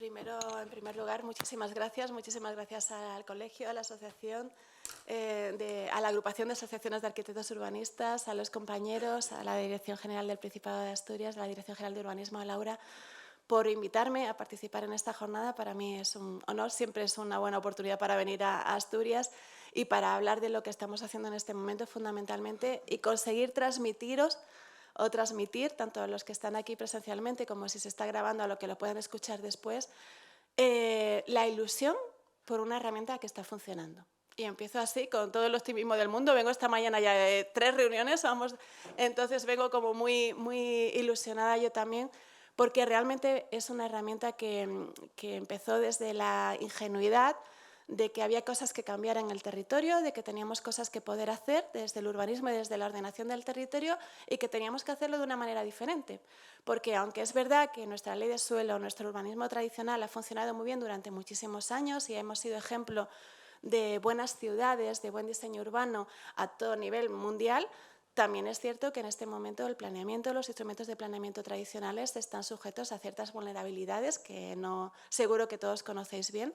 En primer lugar, muchísimas gracias al colegio, a la asociación, a la agrupación de asociaciones de arquitectos urbanistas, a los compañeros, a la Dirección General del Principado de Asturias, a la Dirección General de Urbanismo, a Laura, por invitarme a participar en esta jornada. Para mí es un honor, siempre es una buena oportunidad para venir a Asturias y para hablar de lo que estamos haciendo en este momento fundamentalmente y conseguir transmitiros o transmitir, tanto a los que están aquí presencialmente como si se está grabando, a lo que lo puedan escuchar después, la ilusión por una herramienta que está funcionando. Y empiezo así, con todo el optimismo del mundo. Vengo esta mañana ya de 3 reuniones, entonces vengo como muy ilusionada yo también, porque realmente es una herramienta que empezó desde la ingenuidad de que había cosas que cambiar en el territorio, de que teníamos cosas que poder hacer desde el urbanismo y desde la ordenación del territorio y que teníamos que hacerlo de una manera diferente. Porque aunque es verdad que nuestra ley de suelo, nuestro urbanismo tradicional ha funcionado muy bien durante muchísimos años y hemos sido ejemplo de buenas ciudades, de buen diseño urbano a todo nivel mundial, también es cierto que en este momento el planeamiento, los instrumentos de planeamiento tradicionales están sujetos a ciertas vulnerabilidades que seguro que todos conocéis bien,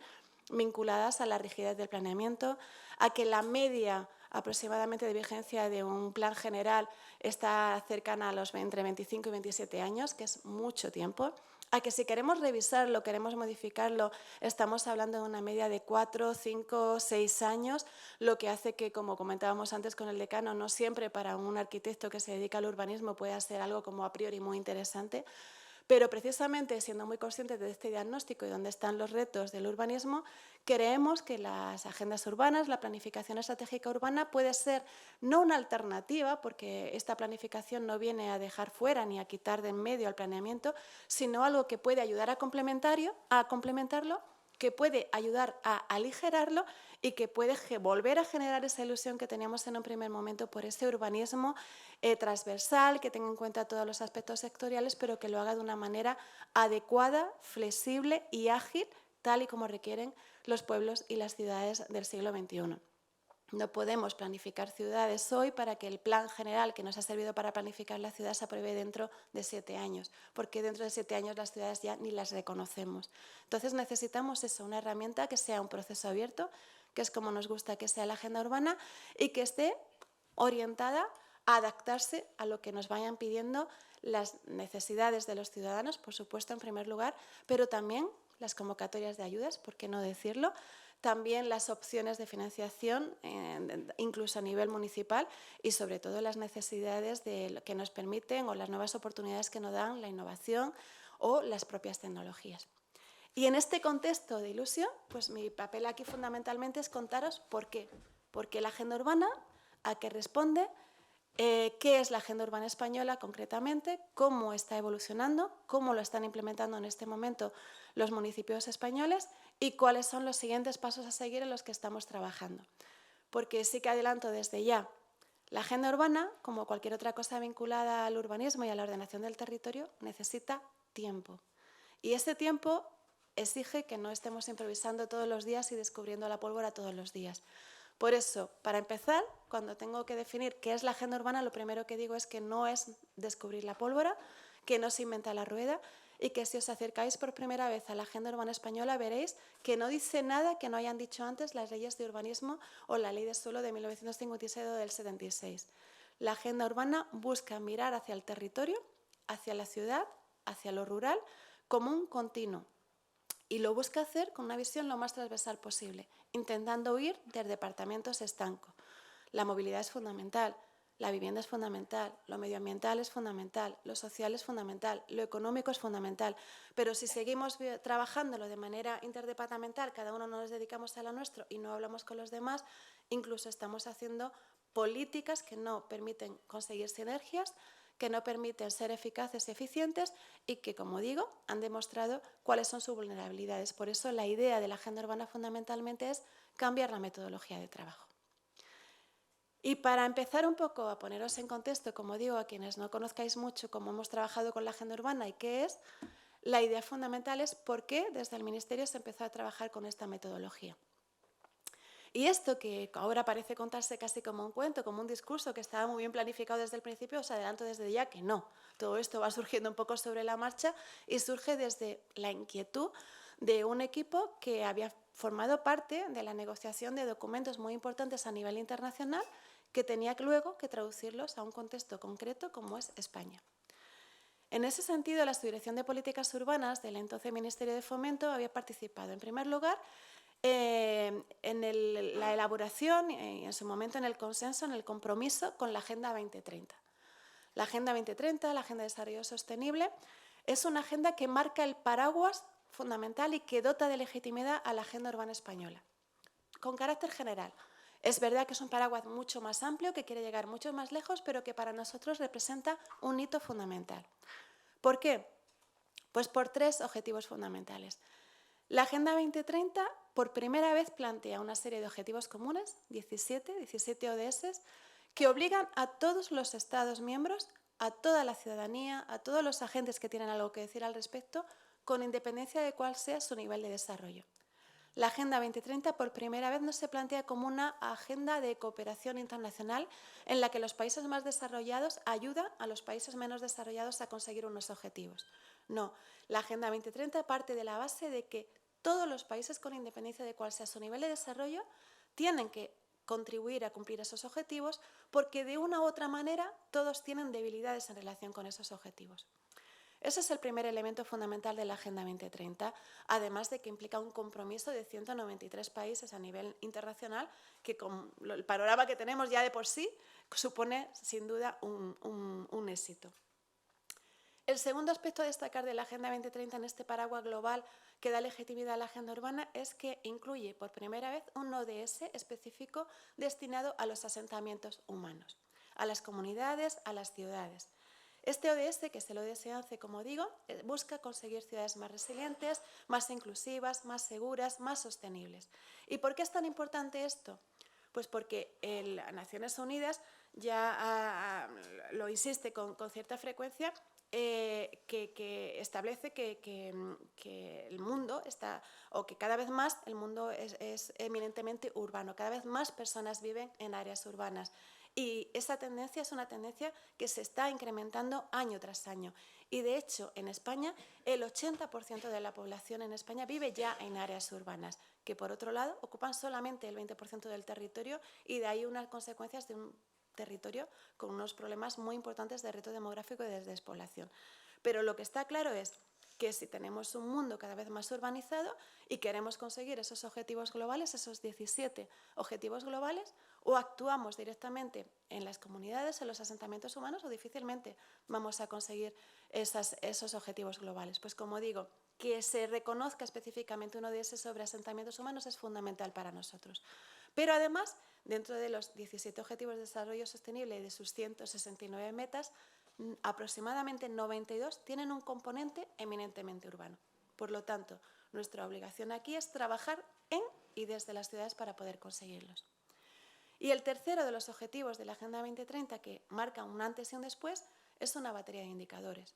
vinculadas a la rigidez del planeamiento, a que la media aproximadamente de vigencia de un plan general está cercana a los entre 25 y 27 años, que es mucho tiempo, a que si queremos revisarlo, queremos modificarlo, estamos hablando de una media de 4, 5, 6 años, lo que hace que, como comentábamos antes con el decano, no siempre para un arquitecto que se dedica al urbanismo pueda ser algo como a priori muy interesante. Pero precisamente siendo muy conscientes de este diagnóstico y dónde están los retos del urbanismo, creemos que las agendas urbanas, la planificación estratégica urbana puede ser no una alternativa, porque esta planificación no viene a dejar fuera ni a quitar de en medio al planeamiento, sino algo que puede ayudar a complementarlo, que puede ayudar a aligerarlo y que puede volver a generar esa ilusión que teníamos en un primer momento por ese urbanismo transversal, que tenga en cuenta todos los aspectos sectoriales, pero que lo haga de una manera adecuada, flexible y ágil, tal y como requieren los pueblos y las ciudades del siglo XXI. No podemos planificar ciudades hoy para que el plan general que nos ha servido para planificar la ciudad se apruebe dentro de 7 años, porque dentro de 7 años las ciudades ya ni las reconocemos. Entonces necesitamos eso, una herramienta que sea un proceso abierto, que es como nos gusta que sea la agenda urbana, y que esté orientada a adaptarse a lo que nos vayan pidiendo las necesidades de los ciudadanos, por supuesto, en primer lugar, pero también las convocatorias de ayudas, ¿por qué no decirlo? También las opciones de financiación, incluso a nivel municipal, y sobre todo las necesidades que nos permiten o las nuevas oportunidades que nos dan la innovación o las propias tecnologías. Y en este contexto de ilusión, pues mi papel aquí fundamentalmente es contaros por qué. ¿Por qué la agenda urbana? ¿A qué responde? ¿Qué es la agenda urbana española concretamente? ¿Cómo está evolucionando? ¿Cómo lo están implementando en este momento los municipios españoles? ¿Y cuáles son los siguientes pasos a seguir en los que estamos trabajando? Porque sí que adelanto desde ya, la agenda urbana, como cualquier otra cosa vinculada al urbanismo y a la ordenación del territorio, necesita tiempo. Y ese tiempo exige que no estemos improvisando todos los días y descubriendo la pólvora todos los días. Por eso, para empezar, cuando tengo que definir qué es la agenda urbana, lo primero que digo es que no es descubrir la pólvora, que no se inventa la rueda y que si os acercáis por primera vez a la agenda urbana española veréis que no dice nada que no hayan dicho antes las leyes de urbanismo o la ley de suelo de 1956 o del 76. La agenda urbana busca mirar hacia el territorio, hacia la ciudad, hacia lo rural, como un continuo. Y lo busca hacer con una visión lo más transversal posible, intentando huir del departamentos estancos. La movilidad es fundamental, la vivienda es fundamental, lo medioambiental es fundamental, lo social es fundamental, lo económico es fundamental. Pero si seguimos trabajándolo de manera interdepartamental, cada uno nos dedicamos a lo nuestro y no hablamos con los demás, incluso estamos haciendo políticas que no permiten conseguir sinergias, que no permiten ser eficaces y eficientes y que, como digo, han demostrado cuáles son sus vulnerabilidades. Por eso la idea de la agenda urbana fundamentalmente es cambiar la metodología de trabajo. Y para empezar un poco a poneros en contexto, como digo, a quienes no conozcáis mucho cómo hemos trabajado con la agenda urbana y qué es, la idea fundamental es por qué desde el Ministerio se empezó a trabajar con esta metodología. Y esto que ahora parece contarse casi como un cuento, como un discurso que estaba muy bien planificado desde el principio, os adelanto desde ya que no. Todo esto va surgiendo un poco sobre la marcha y surge desde la inquietud de un equipo que había formado parte de la negociación de documentos muy importantes a nivel internacional que tenía luego que traducirlos a un contexto concreto como es España. En ese sentido, la Subdirección de Políticas Urbanas del entonces Ministerio de Fomento había participado, en primer lugar, en la elaboración y en su momento en el consenso, en el compromiso con la Agenda 2030. La Agenda 2030, la Agenda de Desarrollo Sostenible, es una agenda que marca el paraguas fundamental y que dota de legitimidad a la agenda urbana española, con carácter general. Es verdad que es un paraguas mucho más amplio, que quiere llegar mucho más lejos, pero que para nosotros representa un hito fundamental. ¿Por qué? Pues por 3 objetivos fundamentales. La Agenda 2030 por primera vez plantea una serie de objetivos comunes, 17 ODS, que obligan a todos los Estados miembros, a toda la ciudadanía, a todos los agentes que tienen algo que decir al respecto, con independencia de cuál sea su nivel de desarrollo. La Agenda 2030 por primera vez no se plantea como una agenda de cooperación internacional en la que los países más desarrollados ayudan a los países menos desarrollados a conseguir unos objetivos. No, la Agenda 2030 parte de la base de que todos los países, con independencia de cuál sea su nivel de desarrollo, tienen que contribuir a cumplir esos objetivos porque de una u otra manera todos tienen debilidades en relación con esos objetivos. Ese es el primer elemento fundamental de la Agenda 2030, además de que implica un compromiso de 193 países a nivel internacional, que con el panorama que tenemos ya de por sí supone sin duda un éxito. El segundo aspecto a destacar de la Agenda 2030 en este paraguas global que da legitimidad a la agenda urbana es que incluye por primera vez un ODS específico destinado a los asentamientos humanos, a las comunidades, a las ciudades. Este ODS, que es el ODS 11, como digo, busca conseguir ciudades más resilientes, más inclusivas, más seguras, más sostenibles. ¿Y por qué es tan importante esto? Pues porque las Naciones Unidas ya lo insiste con cierta frecuencia, que establece que el mundo está, o que cada vez más el mundo es eminentemente urbano, cada vez más personas viven en áreas urbanas. Y esa tendencia es una tendencia que se está incrementando año tras año. Y de hecho, en España, el 80% de la población en España vive ya en áreas urbanas, que por otro lado ocupan solamente el 20% del territorio y de ahí unas consecuencias de un territorio con unos problemas muy importantes de reto demográfico y de despoblación. Pero lo que está claro es que si tenemos un mundo cada vez más urbanizado y queremos conseguir esos objetivos globales, esos 17 objetivos globales, o actuamos directamente en las comunidades, en los asentamientos humanos, o difícilmente vamos a conseguir esos objetivos globales. Pues como digo, que se reconozca específicamente uno de esos sobre asentamientos humanos es fundamental para nosotros. Pero además, dentro de los 17 Objetivos de Desarrollo Sostenible y de sus 169 metas, aproximadamente 92 tienen un componente eminentemente urbano. Por lo tanto, nuestra obligación aquí es trabajar en y desde las ciudades para poder conseguirlos. Y el tercero de los objetivos de la Agenda 2030, que marca un antes y un después, es una batería de indicadores.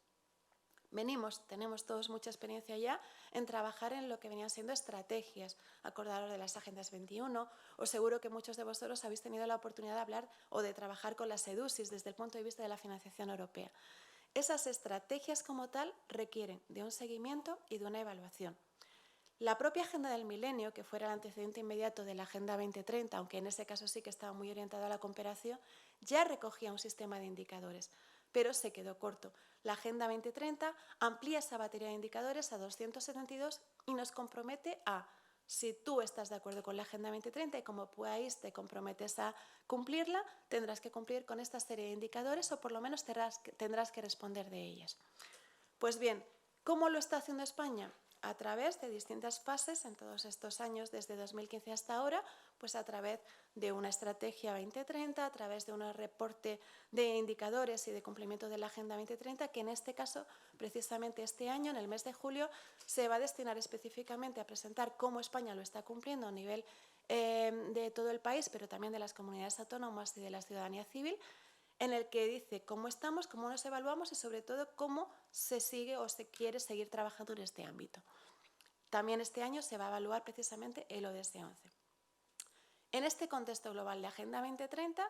Tenemos todos mucha experiencia ya en trabajar en lo que venían siendo estrategias, acordaros de las Agendas 21, o seguro que muchos de vosotros habéis tenido la oportunidad de hablar o de trabajar con las EDUSIS desde el punto de vista de la financiación europea. Esas estrategias como tal requieren de un seguimiento y de una evaluación. La propia Agenda del Milenio, que fuera el antecedente inmediato de la Agenda 2030, aunque en ese caso sí que estaba muy orientada a la cooperación, ya recogía un sistema de indicadores, pero se quedó corto. La Agenda 2030 amplía esa batería de indicadores a 272 y nos compromete a, si tú estás de acuerdo con la Agenda 2030 y como país te comprometes a cumplirla, tendrás que cumplir con esta serie de indicadores o por lo menos tendrás que responder de ellas. Pues bien, ¿cómo lo está haciendo España? A través de distintas fases en todos estos años, desde 2015 hasta ahora, pues a través de una estrategia 2030, a través de un reporte de indicadores y de cumplimiento de la Agenda 2030, que en este caso, precisamente este año, en el mes de julio, se va a destinar específicamente a presentar cómo España lo está cumpliendo a nivel de todo el país, pero también de las comunidades autónomas y de la ciudadanía civil, en el que dice cómo estamos, cómo nos evaluamos y sobre todo cómo se sigue o se quiere seguir trabajando en este ámbito. También este año se va a evaluar precisamente el ODS 11. En este contexto global de Agenda 2030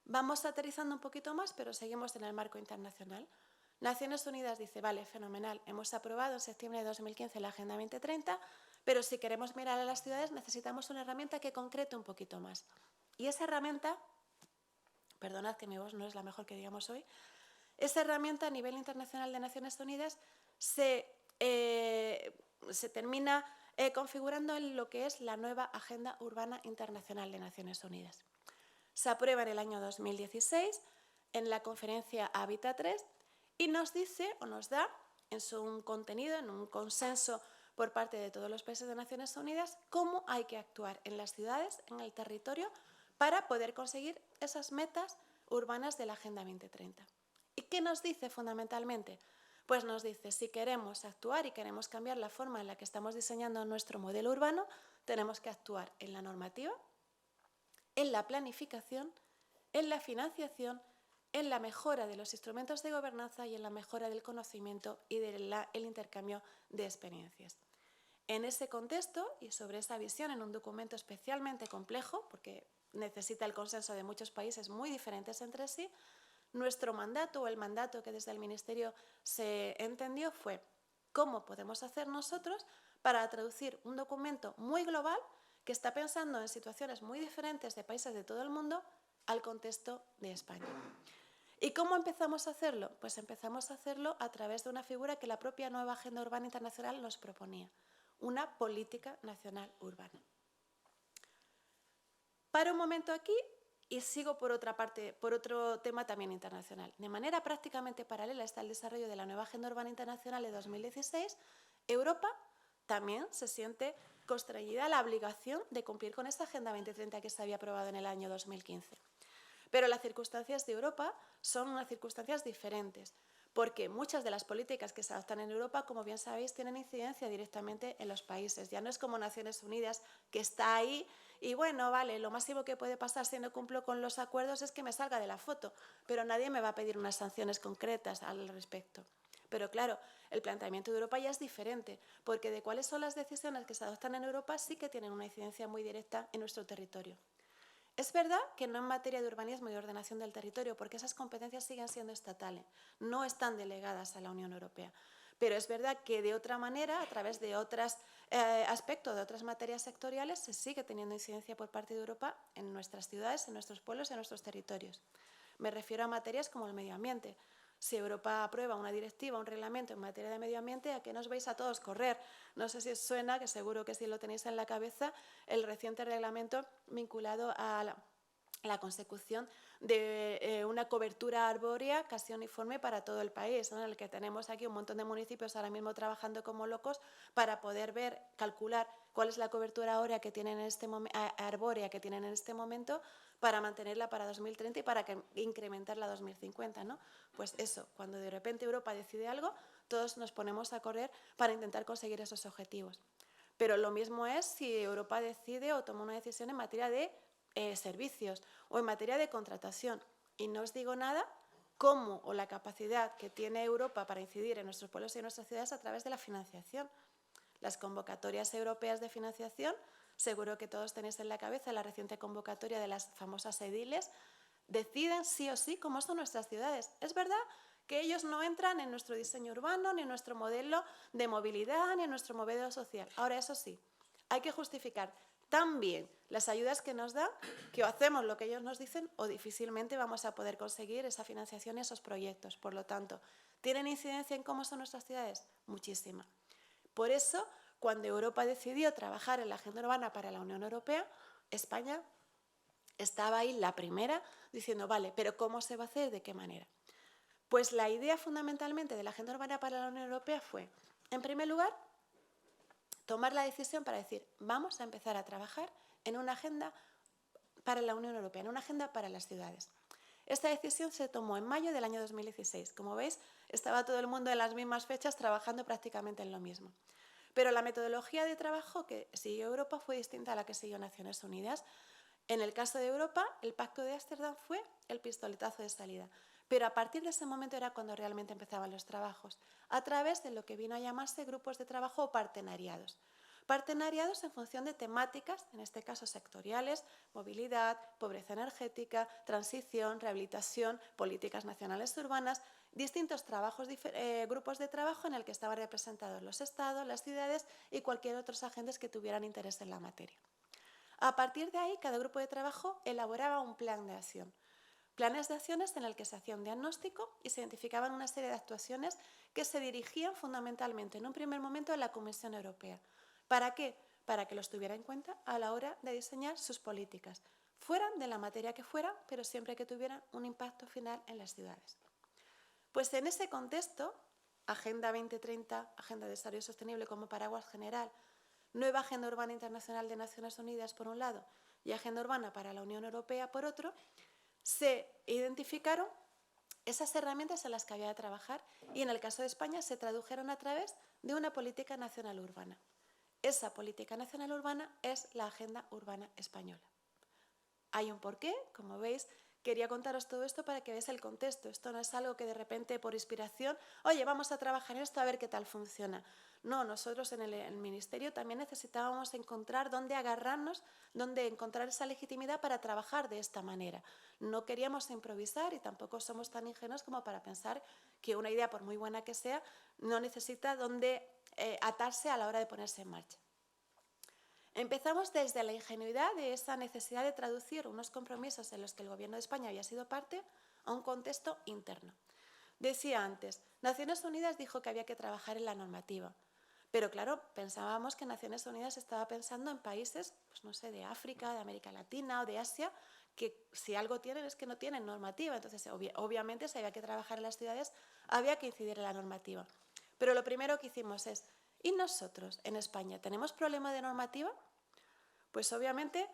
vamos aterrizando un poquito más, pero seguimos en el marco internacional. Naciones Unidas dice, vale, fenomenal, hemos aprobado en septiembre de 2015 la Agenda 2030, pero si queremos mirar a las ciudades necesitamos una herramienta que concrete un poquito más. Y esa herramienta, perdonad que mi voz no es la mejor que digamos hoy, esa herramienta a nivel internacional de Naciones Unidas se termina configurando en lo que es la nueva Agenda Urbana Internacional de Naciones Unidas. Se aprueba en el año 2016 en la conferencia Hábitat 3 y nos dice o nos da en su contenido, en un consenso por parte de todos los países de Naciones Unidas, cómo hay que actuar en las ciudades, en el territorio, para poder conseguir esas metas urbanas de la Agenda 2030. ¿Y qué nos dice fundamentalmente? Pues nos dice, si queremos actuar y queremos cambiar la forma en la que estamos diseñando nuestro modelo urbano, tenemos que actuar en la normativa, en la planificación, en la financiación, en la mejora de los instrumentos de gobernanza y en la mejora del conocimiento y del intercambio de experiencias. En ese contexto y sobre esa visión, en un documento especialmente complejo, porque necesita el consenso de muchos países muy diferentes entre sí, nuestro mandato o el mandato que desde el Ministerio se entendió fue cómo podemos hacer nosotros para traducir un documento muy global que está pensando en situaciones muy diferentes de países de todo el mundo al contexto de España. ¿Y cómo empezamos a hacerlo? Pues empezamos a hacerlo a través de una figura que la propia nueva Agenda Urbana Internacional nos proponía, una política nacional urbana. Paro un momento aquí y sigo por otra parte, por otro tema también internacional. De manera prácticamente paralela está el desarrollo de la nueva Agenda Urbana Internacional de 2016. Europa también se siente constreñida a la obligación de cumplir con esta Agenda 2030 que se había aprobado en el año 2015. Pero las circunstancias de Europa son unas circunstancias diferentes, porque muchas de las políticas que se adoptan en Europa, como bien sabéis, tienen incidencia directamente en los países. Ya no es como Naciones Unidas, que está ahí y, bueno, vale, lo máximo que puede pasar si no cumplo con los acuerdos es que me salga de la foto, pero nadie me va a pedir unas sanciones concretas al respecto. Pero claro, el planteamiento de Europa ya es diferente, porque de cuáles son las decisiones que se adoptan en Europa sí que tienen una incidencia muy directa en nuestro territorio. Es verdad que no en materia de urbanismo y ordenación del territorio, porque esas competencias siguen siendo estatales, no están delegadas a la Unión Europea. Pero es verdad que de otra manera, a través de otros aspectos, de otras materias sectoriales, se sigue teniendo incidencia por parte de Europa en nuestras ciudades, en nuestros pueblos y en nuestros territorios. Me refiero a materias como el medio ambiente. Si Europa aprueba una directiva, un reglamento en materia de medio ambiente, ¿a qué nos vais a todos correr? No sé si os suena, que seguro que sí lo tenéis en la cabeza, el reciente reglamento vinculado a la consecución de una cobertura arbórea casi uniforme para todo el país, ¿no? En el que tenemos aquí un montón de municipios ahora mismo trabajando como locos para poder ver, calcular cuál es la cobertura arbórea que tienen en este momento para mantenerla para 2030 y para incrementarla a 2050, ¿no? Pues eso, cuando de repente Europa decide algo, todos nos ponemos a correr para intentar conseguir esos objetivos. Pero lo mismo es si Europa decide o toma una decisión en materia de servicios o en materia de contratación. Y no os digo nada cómo o la capacidad que tiene Europa para incidir en nuestros pueblos y en nuestras ciudades a través de la financiación. Las convocatorias europeas de financiación, seguro que todos tenéis en la cabeza la reciente convocatoria de las famosas ediles, deciden sí o sí cómo son nuestras ciudades. Es verdad que ellos no entran en nuestro diseño urbano, ni en nuestro modelo de movilidad, ni en nuestro modelo social. Ahora, eso sí, hay que justificar tan bien las ayudas que nos dan que o hacemos lo que ellos nos dicen o difícilmente vamos a poder conseguir esa financiación y esos proyectos. Por lo tanto, ¿tienen incidencia en cómo son nuestras ciudades? Muchísima. Por eso, cuando Europa decidió trabajar en la agenda urbana para la Unión Europea, España estaba ahí la primera diciendo, vale, pero ¿cómo se va a hacer? ¿De qué manera? Pues la idea fundamentalmente de la agenda urbana para la Unión Europea fue, en primer lugar, tomar la decisión para decir, vamos a empezar a trabajar en una agenda para la Unión Europea, en una agenda para las ciudades. Esta decisión se tomó en mayo del año 2016. Como veis, estaba todo el mundo en las mismas fechas trabajando prácticamente en lo mismo. Pero la metodología de trabajo que siguió Europa fue distinta a la que siguió Naciones Unidas. En el caso de Europa, el Pacto de Ámsterdam fue el pistoletazo de salida. Pero a partir de ese momento era cuando realmente empezaban los trabajos, a través de lo que vino a llamarse grupos de trabajo o partenariados. Partenariados en función de temáticas, en este caso sectoriales, movilidad, pobreza energética, transición, rehabilitación, políticas nacionales urbanas distintos grupos de trabajo en el que estaban representados los estados, las ciudades y cualquier otros agentes que tuvieran interés en la materia. A partir de ahí, cada grupo de trabajo elaboraba un plan de acción. Planes de acciones en el que se hacía un diagnóstico y se identificaban una serie de actuaciones que se dirigían fundamentalmente en un primer momento a la Comisión Europea. ¿Para qué? Para que los tuviera en cuenta a la hora de diseñar sus políticas, fueran de la materia que fuera, pero siempre que tuvieran un impacto final en las ciudades. Pues en ese contexto, Agenda 2030, Agenda de Desarrollo Sostenible como paraguas general, Nueva Agenda Urbana Internacional de Naciones Unidas por un lado y Agenda Urbana para la Unión Europea por otro, se identificaron esas herramientas en las que había de trabajar y en el caso de España se tradujeron a través de una política nacional urbana. Esa política nacional urbana es la Agenda Urbana Española. Hay un porqué, como veis, quería contaros todo esto para que veáis el contexto. Esto no es algo que de repente por inspiración, oye, vamos a trabajar en esto a ver qué tal funciona. No, nosotros en el Ministerio también necesitábamos encontrar dónde agarrarnos, dónde encontrar esa legitimidad para trabajar de esta manera. No queríamos improvisar y tampoco somos tan ingenuos como para pensar que una idea, por muy buena que sea, no necesita dónde atarse a la hora de ponerse en marcha. Empezamos desde la ingenuidad de esa necesidad de traducir unos compromisos en los que el Gobierno de España había sido parte a un contexto interno. Decía antes, Naciones Unidas dijo que había que trabajar en la normativa, pero claro, pensábamos que Naciones Unidas estaba pensando en países, pues no sé, de África, de América Latina o de Asia, que si algo tienen es que no tienen normativa, entonces obviamente si había que trabajar en las ciudades, había que incidir en la normativa. Pero lo primero que hicimos es, ¿y nosotros en España tenemos problema de normativa? Pues obviamente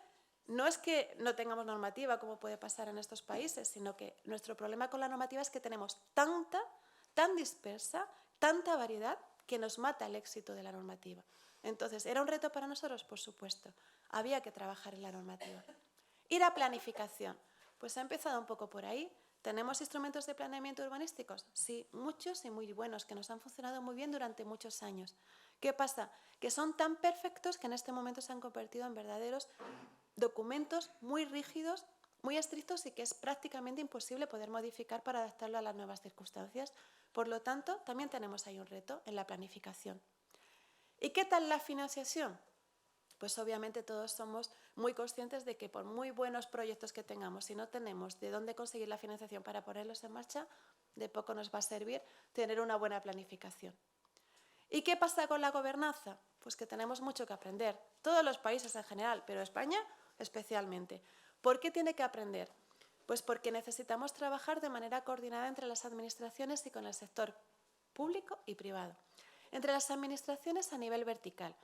no es que no tengamos normativa como puede pasar en estos países, sino que nuestro problema con la normativa es que tenemos tan dispersa, tanta variedad que nos mata el éxito de la normativa. Entonces, ¿era un reto para nosotros? Por supuesto, había que trabajar en la normativa. Y la planificación, pues ha empezado un poco por ahí. ¿Tenemos instrumentos de planeamiento urbanísticos? Sí, muchos y muy buenos, que nos han funcionado muy bien durante muchos años. ¿Qué pasa? Que son tan perfectos que en este momento se han convertido en verdaderos documentos muy rígidos, muy estrictos y que es prácticamente imposible poder modificar para adaptarlo a las nuevas circunstancias. Por lo tanto, también tenemos ahí un reto en la planificación. ¿Y qué tal la financiación? Pues obviamente todos somos muy conscientes de que por muy buenos proyectos que tengamos, si no tenemos de dónde conseguir la financiación para ponerlos en marcha, de poco nos va a servir tener una buena planificación. ¿Y qué pasa con la gobernanza? Pues que tenemos mucho que aprender. Todos los países en general, pero España especialmente. ¿Por qué tiene que aprender? Pues porque necesitamos trabajar de manera coordinada entre las administraciones y con el sector público y privado. Entre las administraciones a nivel vertical.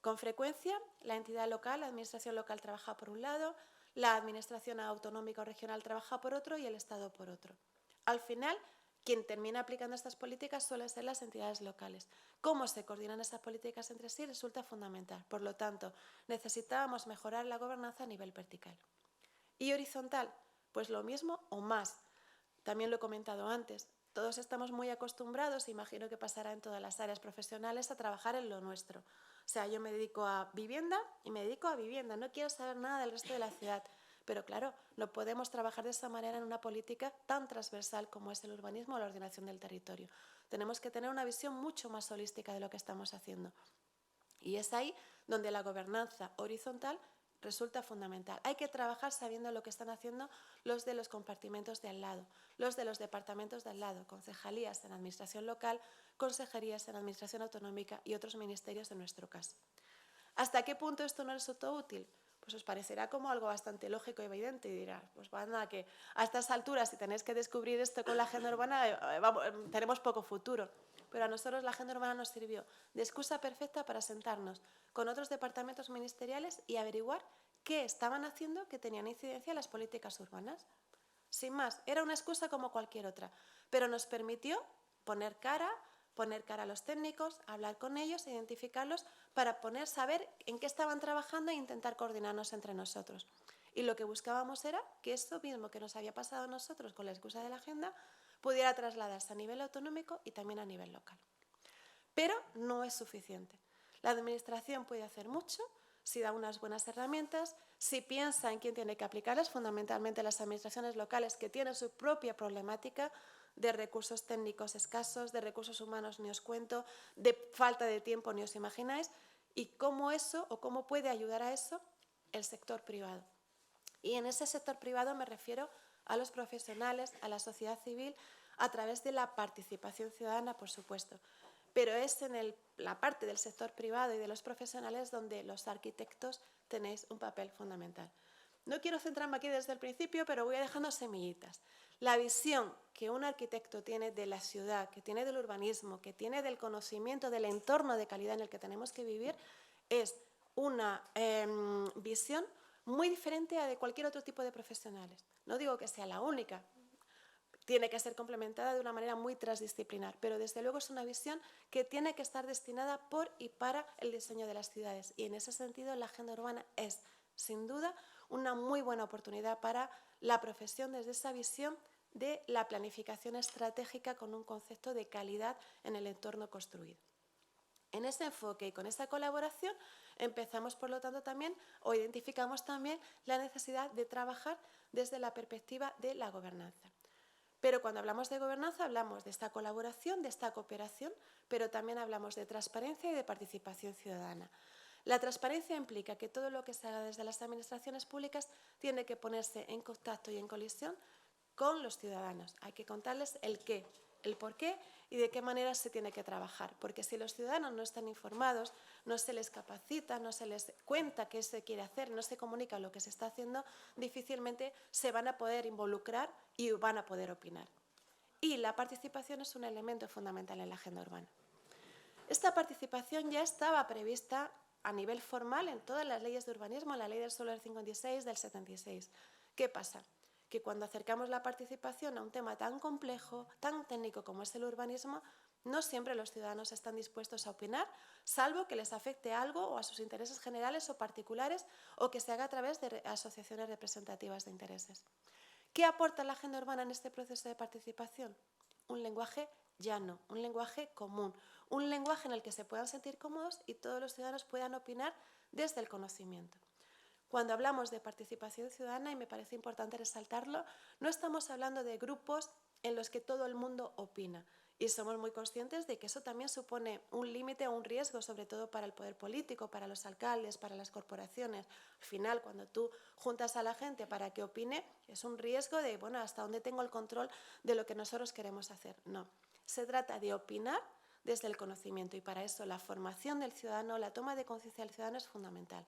Con frecuencia, la entidad local, la administración local trabaja por un lado, la administración autonómica o regional trabaja por otro y el Estado por otro. Al final, quien termina aplicando estas políticas suelen ser las entidades locales. Cómo se coordinan esas políticas entre sí resulta fundamental. Por lo tanto, necesitábamos mejorar la gobernanza a nivel vertical. ¿Y horizontal? Pues lo mismo o más. También lo he comentado antes. Todos estamos muy acostumbrados, imagino que pasará en todas las áreas profesionales, a trabajar en lo nuestro. O sea, yo me dedico a vivienda y me dedico a vivienda. No quiero saber nada del resto de la ciudad. Pero claro, no podemos trabajar de esa manera en una política tan transversal como es el urbanismo o la ordenación del territorio. Tenemos que tener una visión mucho más holística de lo que estamos haciendo. Y es ahí donde la gobernanza horizontal resulta fundamental. Hay que trabajar sabiendo lo que están haciendo los de los compartimentos de al lado, los de los departamentos de al lado, concejalías en administración local, consejerías en administración autonómica y otros ministerios en nuestro caso. ¿Hasta qué punto esto no resultó útil? Pues os parecerá como algo bastante lógico y evidente y dirás, pues nada, que a estas alturas si tenéis que descubrir esto con la agenda urbana, tenemos poco futuro. Pero a nosotros la agenda urbana nos sirvió de excusa perfecta para sentarnos con otros departamentos ministeriales y averiguar qué estaban haciendo que tenían incidencia en las políticas urbanas. Sin más, era una excusa como cualquier otra, pero nos permitió poner cara a los técnicos, hablar con ellos, identificarlos para saber en qué estaban trabajando e intentar coordinarnos entre nosotros. Y lo que buscábamos era que esto mismo que nos había pasado a nosotros con la excusa de la agenda pudiera trasladarse a nivel autonómico y también a nivel local. Pero no es suficiente. La administración puede hacer mucho si da unas buenas herramientas, si piensa en quién tiene que aplicarlas, fundamentalmente las administraciones locales que tienen su propia problemática de recursos técnicos escasos, de recursos humanos ni os cuento, de falta de tiempo ni os imagináis, y cómo eso o cómo puede ayudar a eso el sector privado. Y en ese sector privado me refiero a los profesionales, a la sociedad civil, a través de la participación ciudadana, por supuesto. Pero es en la parte del sector privado y de los profesionales donde los arquitectos tenéis un papel fundamental. No quiero centrarme aquí desde el principio, pero voy dejando semillitas. La visión que un arquitecto tiene de la ciudad, que tiene del urbanismo, que tiene del conocimiento del entorno de calidad en el que tenemos que vivir, es una visión muy diferente a de cualquier otro tipo de profesionales. No digo que sea la única, tiene que ser complementada de una manera muy transdisciplinar, pero desde luego es una visión que tiene que estar destinada por y para el diseño de las ciudades. Y en ese sentido la agenda urbana es, sin duda, una muy buena oportunidad para la profesión desde esa visión de la planificación estratégica con un concepto de calidad en el entorno construido. En ese enfoque y con esa colaboración empezamos, por lo tanto, también o identificamos también la necesidad de trabajar desde la perspectiva de la gobernanza. Pero cuando hablamos de gobernanza hablamos de esta colaboración, de esta cooperación, pero también hablamos de transparencia y de participación ciudadana. La transparencia implica que todo lo que se haga desde las administraciones públicas tiene que ponerse en contacto y en colisión con los ciudadanos. Hay que contarles el qué, el por qué y de qué manera se tiene que trabajar. Porque si los ciudadanos no están informados, no se les capacita, no se les cuenta qué se quiere hacer, no se comunica lo que se está haciendo, difícilmente se van a poder involucrar y van a poder opinar. Y la participación es un elemento fundamental en la agenda urbana. Esta participación ya estaba prevista a nivel formal en todas las leyes de urbanismo, en la ley del suelo del 56, del 76. ¿Qué pasa? Que cuando acercamos la participación a un tema tan complejo, tan técnico como es el urbanismo, no siempre los ciudadanos están dispuestos a opinar, salvo que les afecte algo o a sus intereses generales o particulares o que se haga a través de asociaciones representativas de intereses. ¿Qué aporta la agenda urbana en este proceso de participación? Un lenguaje llano, un lenguaje común, un lenguaje en el que se puedan sentir cómodos y todos los ciudadanos puedan opinar desde el conocimiento. Cuando hablamos de participación ciudadana, y me parece importante resaltarlo, no estamos hablando de grupos en los que todo el mundo opina. Y somos muy conscientes de que eso también supone un límite o un riesgo, sobre todo para el poder político, para los alcaldes, para las corporaciones. Al final, cuando tú juntas a la gente para que opine, es un riesgo de, bueno, ¿hasta dónde tengo el control de lo que nosotros queremos hacer? No, se trata de opinar desde el conocimiento y para eso la formación del ciudadano, la toma de conciencia del ciudadano es fundamental.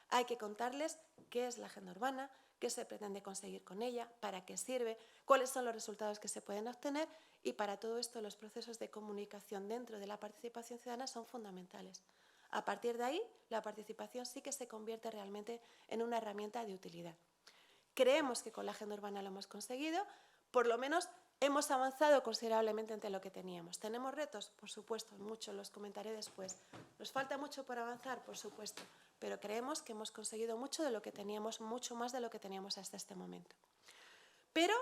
Hay que contarles qué es la agenda urbana, qué se pretende conseguir con ella, para qué sirve, cuáles son los resultados que se pueden obtener y para todo esto los procesos de comunicación dentro de la participación ciudadana son fundamentales. A partir de ahí, la participación sí que se convierte realmente en una herramienta de utilidad. Creemos que con la agenda urbana lo hemos conseguido, por lo menos hemos avanzado considerablemente entre lo que teníamos. ¿Tenemos retos? Por supuesto, muchos, los comentaré después. ¿Nos falta mucho por avanzar? Por supuesto, pero creemos que hemos conseguido mucho de lo que teníamos, mucho más de lo que teníamos hasta este momento. Pero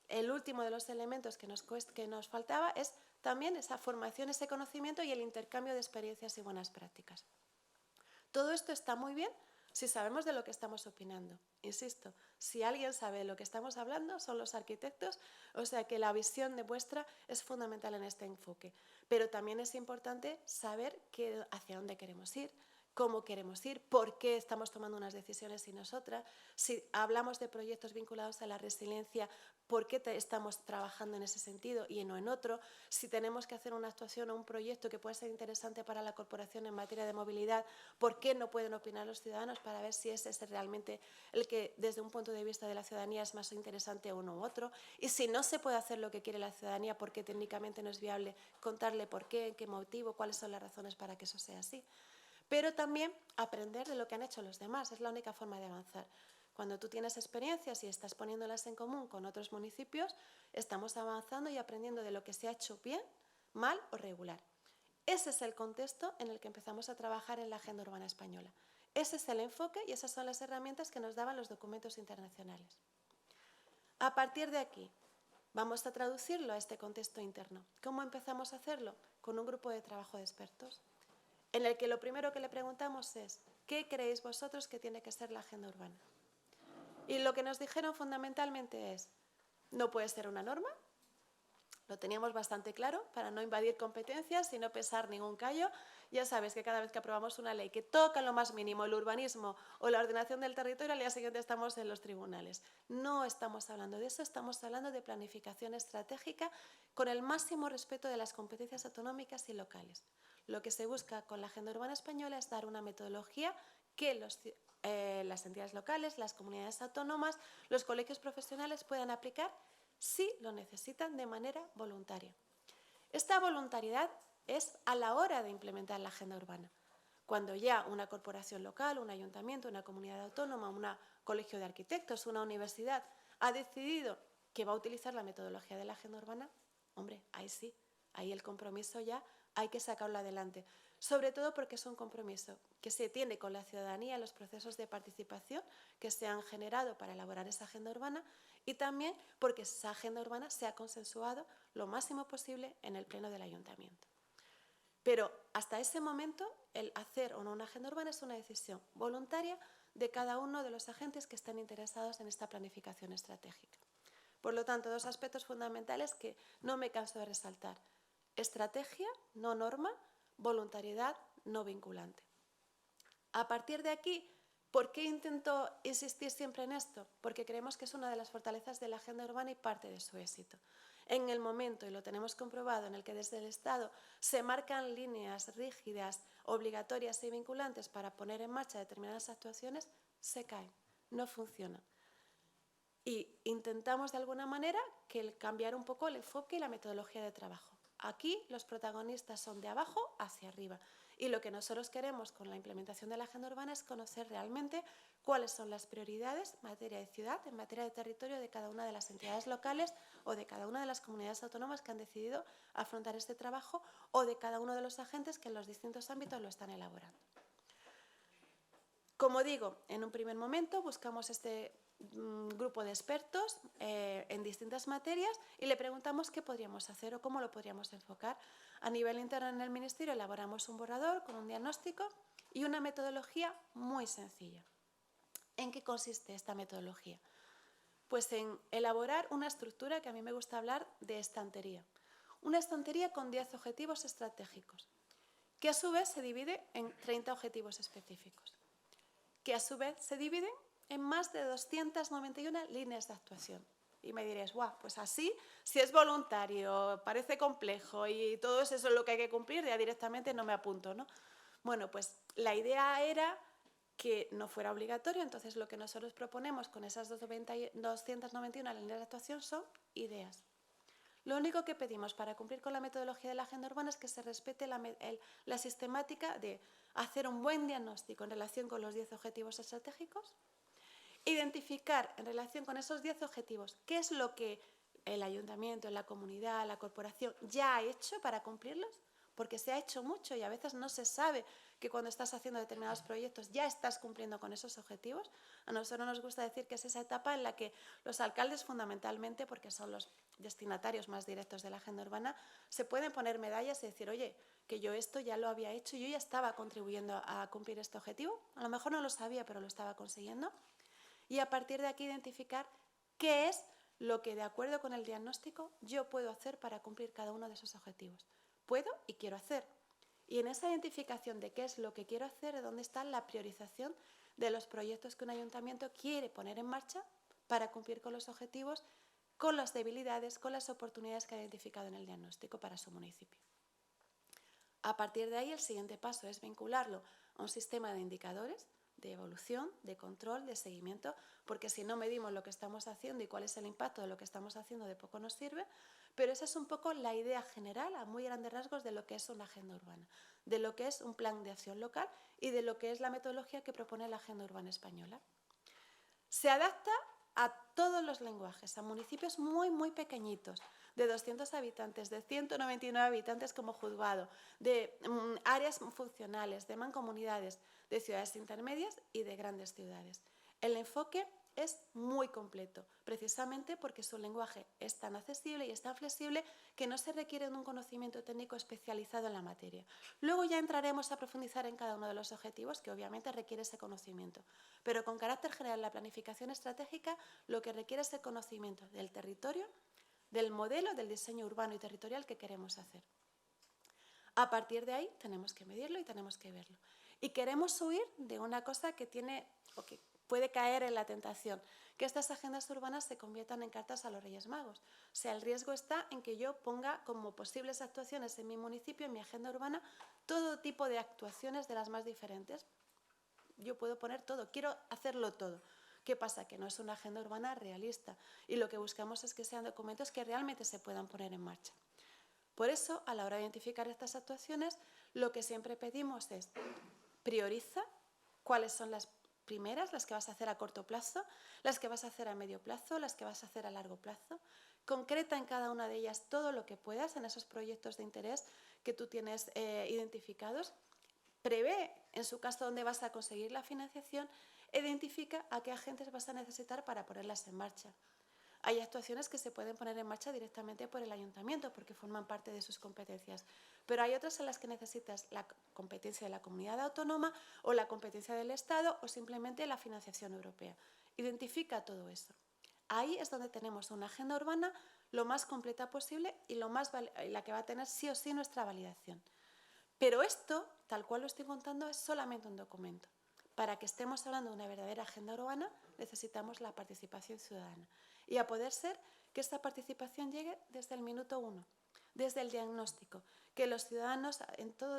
el último de los elementos que nos faltaba es también esa formación, ese conocimiento y el intercambio de experiencias y buenas prácticas. Todo esto está muy bien si sabemos de lo que estamos opinando. Insisto, si alguien sabe de lo que estamos hablando son los arquitectos, o sea que la visión de vuestra es fundamental en este enfoque. Pero también es importante saber hacia dónde queremos ir, cómo queremos ir, por qué estamos tomando unas decisiones y nosotras. Si hablamos de proyectos vinculados a la resiliencia, ¿por qué estamos trabajando en ese sentido y no en otro? Si tenemos que hacer una actuación o un proyecto que puede ser interesante para la corporación en materia de movilidad, ¿por qué no pueden opinar los ciudadanos para ver si ese es realmente el que desde un punto de vista de la ciudadanía es más interesante uno u otro? Y si no se puede hacer lo que quiere la ciudadanía porque técnicamente no es viable, contarle por qué, en qué motivo, cuáles son las razones para que eso sea así. Pero también aprender de lo que han hecho los demás, es la única forma de avanzar. Cuando tú tienes experiencias y estás poniéndolas en común con otros municipios, estamos avanzando y aprendiendo de lo que se ha hecho bien, mal o regular. Ese es el contexto en el que empezamos a trabajar en la Agenda Urbana Española. Ese es el enfoque y esas son las herramientas que nos daban los documentos internacionales. A partir de aquí, vamos a traducirlo a este contexto interno. ¿Cómo empezamos a hacerlo? Con un grupo de trabajo de expertos, en el que lo primero que le preguntamos es ¿qué creéis vosotros que tiene que ser la agenda urbana? Y lo que nos dijeron fundamentalmente es no puede ser una norma, Lo teníamos bastante claro para no invadir competencias y no pesar ningún callo. Ya sabes que cada vez que aprobamos una ley que toca lo más mínimo el urbanismo o la ordenación del territorio, al día siguiente estamos en los tribunales. No estamos hablando de eso, estamos hablando de planificación estratégica con el máximo respeto de las competencias autonómicas y locales. Lo que se busca con la Agenda Urbana Española es dar una metodología que las entidades locales, las comunidades autónomas, los colegios profesionales puedan aplicar si lo necesitan de manera voluntaria. Esta voluntariedad es a la hora de implementar la agenda urbana. Cuando ya una corporación local, un ayuntamiento, una comunidad autónoma, un colegio de arquitectos, una universidad ha decidido que va a utilizar la metodología de la agenda urbana, hombre, ahí sí, ahí el compromiso ya hay que sacarlo adelante. Sobre todo porque es un compromiso que se tiene con la ciudadanía en los procesos de participación que se han generado para elaborar esa agenda urbana y también porque esa agenda urbana se ha consensuado lo máximo posible en el pleno del ayuntamiento. Pero hasta ese momento, el hacer o no una agenda urbana es una decisión voluntaria de cada uno de los agentes que estén interesados en esta planificación estratégica. Por lo tanto, dos aspectos fundamentales que no me canso de resaltar. Estrategia, no norma, voluntariedad, no vinculante. A partir de aquí, ¿por qué intento insistir siempre en esto? Porque creemos que es una de las fortalezas de la agenda urbana y parte de su éxito. En el momento, y lo tenemos comprobado, en el que desde el Estado se marcan líneas rígidas, obligatorias y vinculantes para poner en marcha determinadas actuaciones, se caen, no funcionan. Y intentamos de alguna manera cambiar un poco el enfoque y la metodología de trabajo. Aquí los protagonistas son de abajo hacia arriba. Y lo que nosotros queremos con la implementación de la agenda urbana es conocer realmente cuáles son las prioridades en materia de ciudad, en materia de territorio de cada una de las entidades locales o de cada una de las comunidades autónomas que han decidido afrontar este trabajo o de cada uno de los agentes que en los distintos ámbitos lo están elaborando. Como digo, en un primer momento buscamos este grupo de expertos en distintas materias y le preguntamos qué podríamos hacer o cómo lo podríamos enfocar. A nivel interno en el Ministerio elaboramos un borrador con un diagnóstico y una metodología muy sencilla. ¿En qué consiste esta metodología? Pues en elaborar una estructura que a mí me gusta hablar de estantería. Una estantería con 10 objetivos estratégicos, que a su vez se divide en 30 objetivos específicos, que a su vez se dividen en más de 291 líneas de actuación. Y me diréis, guau, pues así, si es voluntario, parece complejo y todo eso es lo que hay que cumplir, ya directamente no me apunto, ¿no? Bueno, pues la idea era que no fuera obligatorio, entonces lo que nosotros proponemos con esas 291 líneas de actuación son ideas. Lo único que pedimos para cumplir con la metodología de la agenda urbana es que se respete la sistemática de hacer un buen diagnóstico en relación con los 10 objetivos estratégicos, identificar en relación con esos 10 objetivos qué es lo que el ayuntamiento, la comunidad, la corporación ya ha hecho para cumplirlos, porque se ha hecho mucho y a veces no se sabe que cuando estás haciendo determinados proyectos ya estás cumpliendo con esos objetivos. A nosotros nos gusta decir que es esa etapa en la que los alcaldes fundamentalmente, porque son los destinatarios más directos de la agenda urbana, se pueden poner medallas y decir, oye, que yo esto ya lo había hecho, yo ya estaba contribuyendo a cumplir este objetivo, a lo mejor no lo sabía, pero lo estaba consiguiendo. Y a partir de aquí identificar qué es lo que, de acuerdo con el diagnóstico, yo puedo hacer para cumplir cada uno de esos objetivos. Puedo y quiero hacer. Y en esa identificación de qué es lo que quiero hacer es donde está la priorización de los proyectos que un ayuntamiento quiere poner en marcha para cumplir con los objetivos, con las debilidades, con las oportunidades que ha identificado en el diagnóstico para su municipio. A partir de ahí, el siguiente paso es vincularlo a un sistema de indicadores de evolución, de control, de seguimiento, porque si no medimos lo que estamos haciendo y cuál es el impacto de lo que estamos haciendo, de poco nos sirve, pero esa es un poco la idea general, a muy grandes rasgos, de lo que es una agenda urbana, de lo que es un plan de acción local y de lo que es la metodología que propone la Agenda Urbana Española. Se adapta a todos los lenguajes, a municipios muy, muy pequeñitos, de 200 habitantes, de 199 habitantes como juzgado, de áreas funcionales, de mancomunidades, de ciudades intermedias y de grandes ciudades. El enfoque es muy completo, precisamente porque su lenguaje es tan accesible y es tan flexible que no se requiere de un conocimiento técnico especializado en la materia. Luego ya entraremos a profundizar en cada uno de los objetivos, que obviamente requiere ese conocimiento. Pero con carácter general, la planificación estratégica lo que requiere es el conocimiento del territorio, del modelo del diseño urbano y territorial que queremos hacer. A partir de ahí tenemos que medirlo y tenemos que verlo. Y queremos huir de una cosa que tiene o que puede caer en la tentación, que estas agendas urbanas se conviertan en cartas a los Reyes Magos. O sea, el riesgo está en que yo ponga como posibles actuaciones en mi municipio, en mi agenda urbana, todo tipo de actuaciones de las más diferentes. Yo puedo poner todo, quiero hacerlo todo. ¿Qué pasa? Que no es una agenda urbana realista y lo que buscamos es que sean documentos que realmente se puedan poner en marcha. Por eso, a la hora de identificar estas actuaciones, lo que siempre pedimos es prioriza cuáles son las primeras, las que vas a hacer a corto plazo, las que vas a hacer a medio plazo, las que vas a hacer a largo plazo. Concreta en cada una de ellas todo lo que puedas en esos proyectos de interés que tú tienes identificados. Prevé, en su caso, dónde vas a conseguir la financiación. Identifica a qué agentes vas a necesitar para ponerlas en marcha. Hay actuaciones que se pueden poner en marcha directamente por el ayuntamiento porque forman parte de sus competencias, pero hay otras en las que necesitas la competencia de la comunidad autónoma o la competencia del Estado o simplemente la financiación europea. Identifica todo eso. Ahí es donde tenemos una agenda urbana lo más completa posible y la que va a tener sí o sí nuestra validación. Pero esto, tal cual lo estoy contando, es solamente un documento. Para que estemos hablando de una verdadera agenda urbana, necesitamos la participación ciudadana. Y a poder ser que esta participación llegue desde el minuto 1, desde el diagnóstico, que los ciudadanos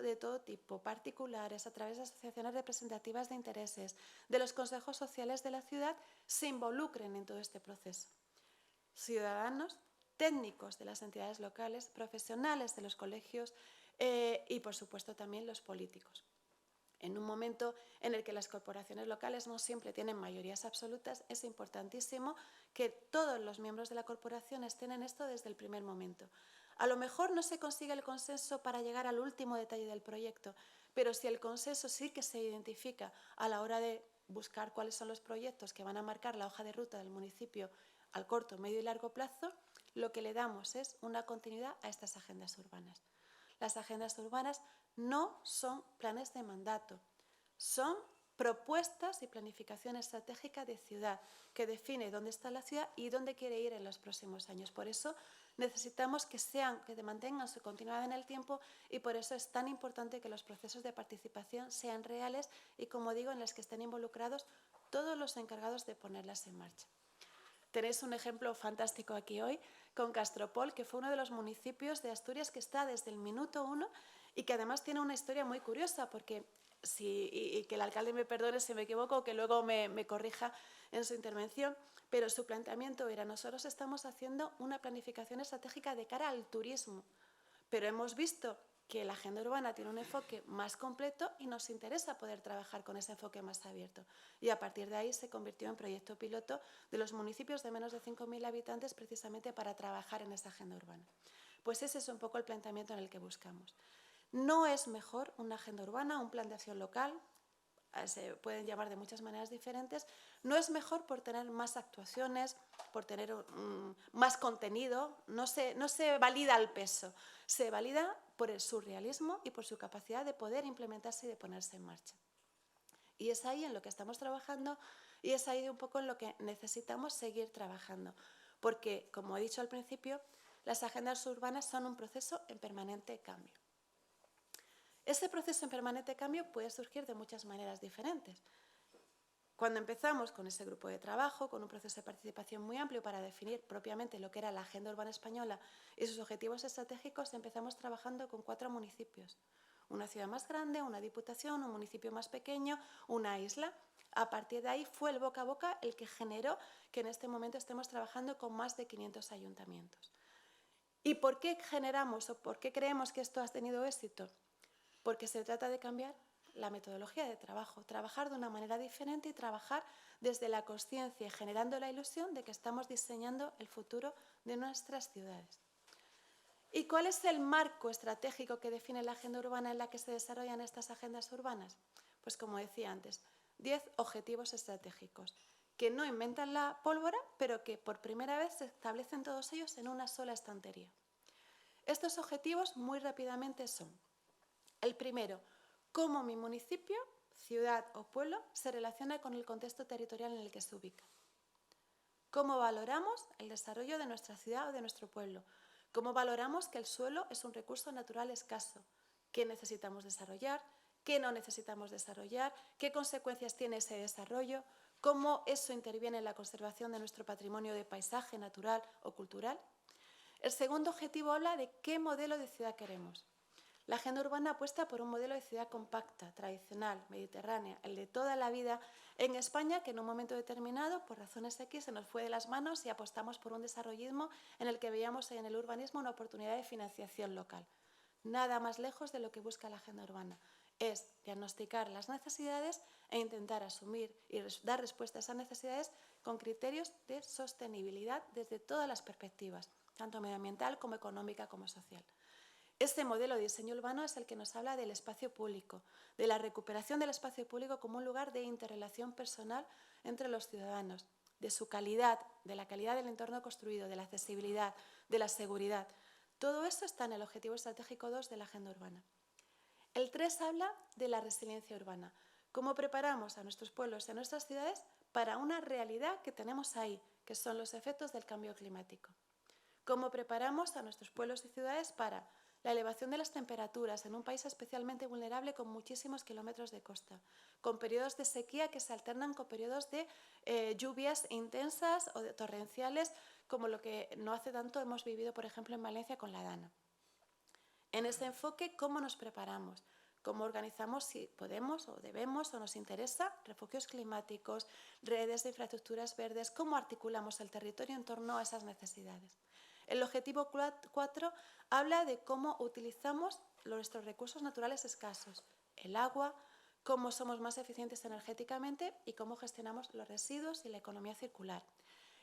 de todo tipo, particulares, a través de asociaciones representativas de intereses, de los consejos sociales de la ciudad, se involucren en todo este proceso. Ciudadanos, técnicos de las entidades locales, profesionales de los colegios y, por supuesto, también los políticos. En un momento en el que las corporaciones locales no siempre tienen mayorías absolutas, es importantísimo que todos los miembros de la corporación estén en esto desde el primer momento. A lo mejor no se consigue el consenso para llegar al último detalle del proyecto, pero si el consenso sí que se identifica a la hora de buscar cuáles son los proyectos que van a marcar la hoja de ruta del municipio al corto, medio y largo plazo, lo que le damos es una continuidad a estas agendas urbanas. Las agendas urbanas no son planes de mandato, son propuestas y planificación estratégica de ciudad que define dónde está la ciudad y dónde quiere ir en los próximos años. Por eso necesitamos que mantengan su continuidad en el tiempo y por eso es tan importante que los procesos de participación sean reales y, como digo, en los que estén involucrados todos los encargados de ponerlas en marcha. Tenéis un ejemplo fantástico aquí hoy con Castropol, que fue uno de los municipios de Asturias que está desde el minuto 1 y que además tiene una historia muy curiosa porque, y que el alcalde me perdone si me equivoco o que luego me corrija en su intervención, pero su planteamiento era: nosotros estamos haciendo una planificación estratégica de cara al turismo, pero hemos visto que la agenda urbana tiene un enfoque más completo y nos interesa poder trabajar con ese enfoque más abierto. Y a partir de ahí se convirtió en proyecto piloto de los municipios de menos de 5.000 habitantes precisamente para trabajar en esa agenda urbana. Pues ese es un poco el planteamiento en el que buscamos. No es mejor una agenda urbana, un plan de acción local, se pueden llamar de muchas maneras diferentes, no es mejor por tener más actuaciones, por tener más contenido, no se valida el peso, se valida por el surrealismo y por su capacidad de poder implementarse y de ponerse en marcha. Y es ahí en lo que estamos trabajando y es ahí un poco en lo que necesitamos seguir trabajando, porque, como he dicho al principio, las agendas urbanas son un proceso en permanente cambio. Ese proceso en permanente cambio puede surgir de muchas maneras diferentes. Cuando empezamos con ese grupo de trabajo, con un proceso de participación muy amplio para definir propiamente lo que era la Agenda Urbana Española y sus objetivos estratégicos, empezamos trabajando con 4 municipios. Una ciudad más grande, una diputación, un municipio más pequeño, una isla. A partir de ahí fue el boca a boca el que generó que en este momento estemos trabajando con más de 500 ayuntamientos. ¿Y por qué generamos o por qué creemos que esto ha tenido éxito? Porque se trata de cambiar la metodología de trabajo, trabajar de una manera diferente y trabajar desde la consciencia y generando la ilusión de que estamos diseñando el futuro de nuestras ciudades. ¿Y cuál es el marco estratégico que define la agenda urbana en la que se desarrollan estas agendas urbanas? Pues, como decía antes, 10 objetivos estratégicos que no inventan la pólvora, pero que por primera vez se establecen todos ellos en una sola estantería. Estos objetivos muy rápidamente son: el primero, cómo mi municipio, ciudad o pueblo se relaciona con el contexto territorial en el que se ubica. ¿Cómo valoramos el desarrollo de nuestra ciudad o de nuestro pueblo? ¿Cómo valoramos que el suelo es un recurso natural escaso? ¿Qué necesitamos desarrollar? ¿Qué no necesitamos desarrollar? ¿Qué consecuencias tiene ese desarrollo? ¿Cómo eso interviene en la conservación de nuestro patrimonio de paisaje natural o cultural? El segundo objetivo habla de qué modelo de ciudad queremos. La agenda urbana apuesta por un modelo de ciudad compacta, tradicional, mediterránea, el de toda la vida en España, que en un momento determinado, por razones X, se nos fue de las manos y apostamos por un desarrollismo en el que veíamos en el urbanismo una oportunidad de financiación local. Nada más lejos de lo que busca la agenda urbana. Es diagnosticar las necesidades e intentar asumir y dar respuesta a esas necesidades con criterios de sostenibilidad desde todas las perspectivas, tanto medioambiental como económica como social. Este modelo de diseño urbano es el que nos habla del espacio público, de la recuperación del espacio público como un lugar de interrelación personal entre los ciudadanos, de su calidad, de la calidad del entorno construido, de la accesibilidad, de la seguridad. Todo eso está en el Objetivo Estratégico 2 de la Agenda Urbana. El 3 habla de la resiliencia urbana, cómo preparamos a nuestros pueblos y a nuestras ciudades para una realidad que tenemos ahí, que son los efectos del cambio climático. Cómo preparamos a nuestros pueblos y ciudades para la elevación de las temperaturas en un país especialmente vulnerable con muchísimos kilómetros de costa, con periodos de sequía que se alternan con periodos de lluvias intensas o torrenciales, como lo que no hace tanto hemos vivido, por ejemplo, en Valencia con la Dana. En ese enfoque, ¿cómo nos preparamos? ¿Cómo organizamos, si podemos o debemos o nos interesa, refugios climáticos, redes de infraestructuras verdes? ¿Cómo articulamos el territorio en torno a esas necesidades? El objetivo 4 habla de cómo utilizamos nuestros recursos naturales escasos, el agua, cómo somos más eficientes energéticamente y cómo gestionamos los residuos y la economía circular.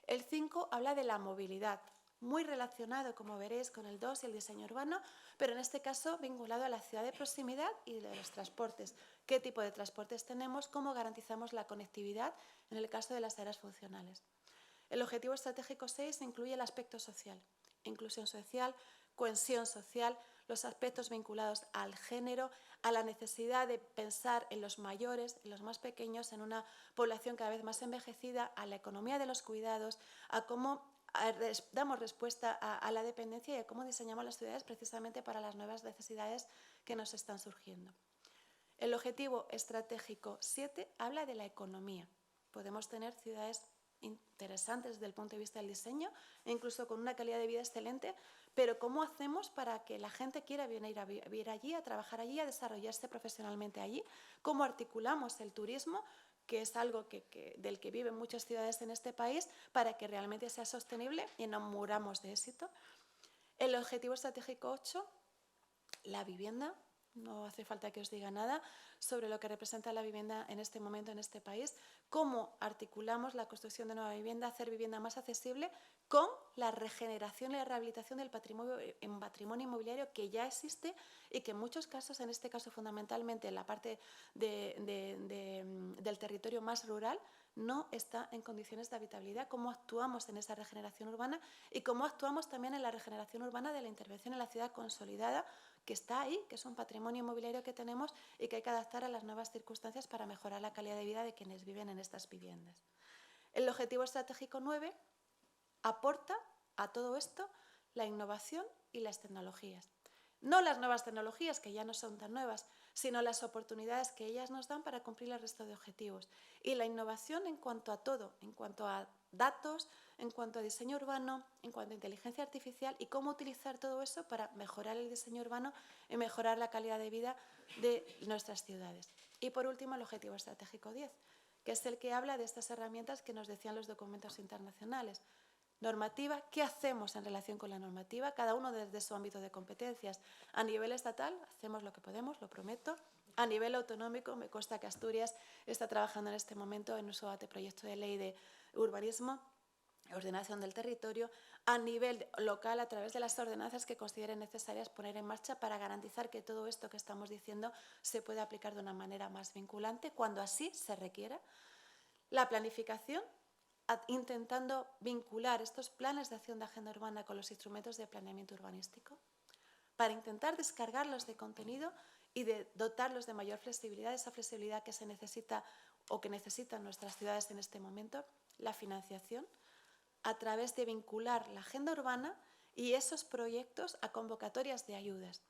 El 5 habla de la movilidad, muy relacionado, como veréis, con el 2 y el diseño urbano, pero en este caso vinculado a la ciudad de proximidad y de los transportes. ¿Qué tipo de transportes tenemos? ¿Cómo garantizamos la conectividad en el caso de las áreas funcionales? El Objetivo Estratégico 6 incluye el aspecto social, inclusión social, cohesión social, los aspectos vinculados al género, a la necesidad de pensar en los mayores, en los más pequeños, en una población cada vez más envejecida, a la economía de los cuidados, a cómo damos respuesta a la dependencia y a cómo diseñamos las ciudades precisamente para las nuevas necesidades que nos están surgiendo. El Objetivo Estratégico 7 habla de la economía. Podemos tener ciudades interesantes desde el punto de vista del diseño, e incluso con una calidad de vida excelente, pero ¿cómo hacemos para que la gente quiera venir a vivir allí, a trabajar allí, a desarrollarse profesionalmente allí? ¿Cómo articulamos el turismo, que es algo del que viven muchas ciudades en este país, para que realmente sea sostenible y no muramos de éxito? El Objetivo Estratégico 8, la vivienda. No hace falta que os diga nada sobre lo que representa la vivienda en este momento en este país, cómo articulamos la construcción de nueva vivienda, hacer vivienda más accesible con la regeneración y la rehabilitación del patrimonio inmobiliario que ya existe y que en muchos casos, en este caso fundamentalmente en la parte del territorio más rural, no está en condiciones de habitabilidad. Cómo actuamos en esa regeneración urbana y cómo actuamos también en la regeneración urbana de la intervención en la ciudad consolidada, que está ahí, que es un patrimonio inmobiliario que tenemos y que hay que adaptar a las nuevas circunstancias para mejorar la calidad de vida de quienes viven en estas viviendas. El Objetivo Estratégico 9 aporta a todo esto la innovación y las tecnologías. No las nuevas tecnologías, que ya no son tan nuevas, sino las oportunidades que ellas nos dan para cumplir el resto de objetivos. Y la innovación en cuanto a todo, en cuanto a datos, en cuanto a diseño urbano, en cuanto a inteligencia artificial y cómo utilizar todo eso para mejorar el diseño urbano y mejorar la calidad de vida de nuestras ciudades. Y por último, el Objetivo Estratégico 10, que es el que habla de estas herramientas que nos decían los documentos internacionales. Normativa, ¿qué hacemos en relación con la normativa? Cada uno desde su ámbito de competencias. A nivel estatal, hacemos lo que podemos, lo prometo. A nivel autonómico, me consta que Asturias está trabajando en este momento en su anteproyecto de ley de urbanismo, ordenación del territorio. A nivel local, a través de las ordenanzas que consideren necesarias poner en marcha para garantizar que todo esto que estamos diciendo se pueda aplicar de una manera más vinculante, cuando así se requiera. La planificación, intentando vincular estos planes de acción de agenda urbana con los instrumentos de planeamiento urbanístico, para intentar descargarlos de contenido y de dotarlos de mayor flexibilidad, esa flexibilidad que se necesita o que necesitan nuestras ciudades en este momento. La financiación, a través de vincular la agenda urbana y esos proyectos a convocatorias de ayudas.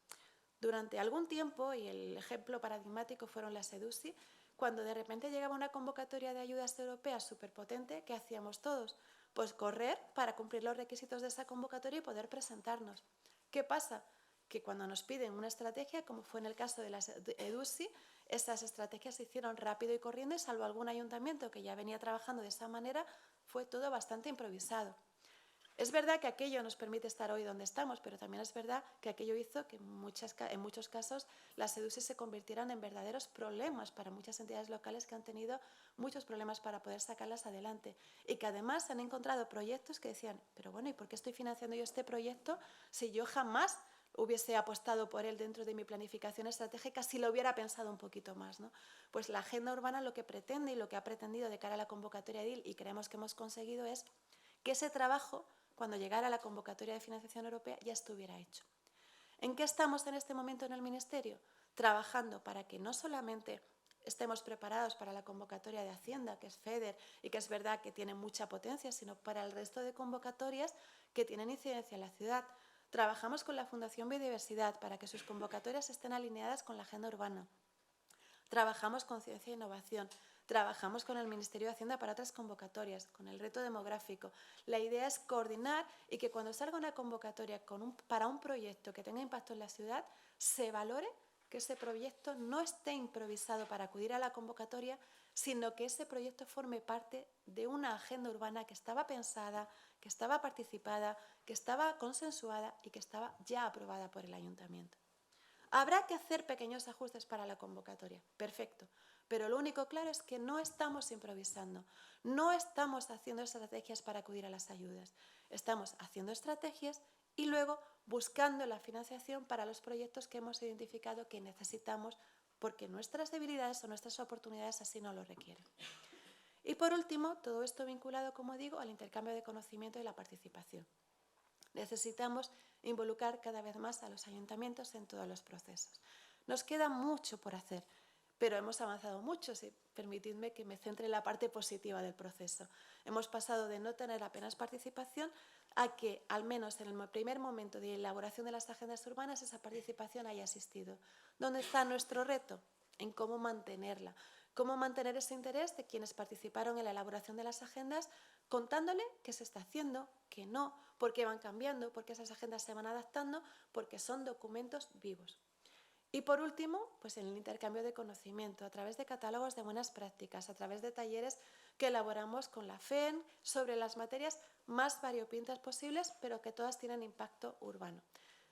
Durante algún tiempo, y el ejemplo paradigmático fueron las EDUSI, cuando de repente llegaba una convocatoria de ayudas europeas superpotente, ¿qué hacíamos todos? Pues correr para cumplir los requisitos de esa convocatoria y poder presentarnos. ¿Qué pasa? Que cuando nos piden una estrategia, como fue en el caso de las EDUSI, esas estrategias se hicieron rápido y corriendo, y salvo algún ayuntamiento que ya venía trabajando de esa manera, fue todo bastante improvisado. Es verdad que aquello nos permite estar hoy donde estamos, pero también es verdad que aquello hizo que en muchos casos las EDUSI se convirtieran en verdaderos problemas para muchas entidades locales que han tenido muchos problemas para poder sacarlas adelante, y que además han encontrado proyectos que decían, pero bueno, ¿y por qué estoy financiando yo este proyecto si yo jamás hubiese apostado por él dentro de mi planificación estratégica si lo hubiera pensado un poquito más, ¿no? Pues la agenda urbana lo que pretende y lo que ha pretendido de cara a la convocatoria DIL, y creemos que hemos conseguido, es que ese trabajo, cuando llegara la convocatoria de financiación europea, ya estuviera hecho. ¿En qué estamos en este momento en el Ministerio? Trabajando para que no solamente estemos preparados para la convocatoria de Hacienda, que es FEDER y que es verdad que tiene mucha potencia, sino para el resto de convocatorias que tienen incidencia en la ciudad. Trabajamos con la Fundación Biodiversidad para que sus convocatorias estén alineadas con la agenda urbana. Trabajamos con Ciencia e Innovación. Trabajamos con el Ministerio de Hacienda para otras convocatorias, con el reto demográfico. La idea es coordinar y que cuando salga una convocatoria para un proyecto que tenga impacto en la ciudad, se valore que ese proyecto no esté improvisado para acudir a la convocatoria, sino que ese proyecto forme parte de una agenda urbana que estaba pensada, que estaba participada, que estaba consensuada y que estaba ya aprobada por el ayuntamiento. Habrá que hacer pequeños ajustes para la convocatoria, perfecto, pero lo único claro es que no estamos improvisando, no estamos haciendo estrategias para acudir a las ayudas, estamos haciendo estrategias y luego buscando la financiación para los proyectos que hemos identificado que necesitamos porque nuestras debilidades o nuestras oportunidades así no lo requieren. Y por último, todo esto vinculado, como digo, al intercambio de conocimiento y la participación. Necesitamos involucrar cada vez más a los ayuntamientos en todos los procesos. Nos queda mucho por hacer, pero hemos avanzado mucho, si permitidme que me centre en la parte positiva del proceso. Hemos pasado de no tener apenas participación a que, al menos en el primer momento de elaboración de las agendas urbanas, esa participación haya existido. ¿Dónde está nuestro reto? En cómo mantenerla. Cómo mantener ese interés de quienes participaron en la elaboración de las agendas, contándole qué se está haciendo, qué no, por qué van cambiando, por qué esas agendas se van adaptando, porque son documentos vivos. Y por último, pues en el intercambio de conocimiento, a través de catálogos de buenas prácticas, a través de talleres que elaboramos con la FEN sobre las materias más variopintas posibles, pero que todas tienen impacto urbano.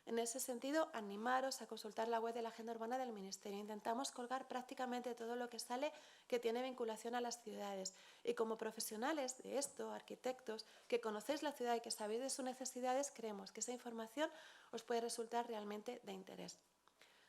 En ese sentido, animaros a consultar la web de la Agenda Urbana del Ministerio. Intentamos colgar prácticamente todo lo que sale que tiene vinculación a las ciudades. Y como profesionales de esto, arquitectos, que conocéis la ciudad y que sabéis de sus necesidades, creemos que esa información os puede resultar realmente de interés.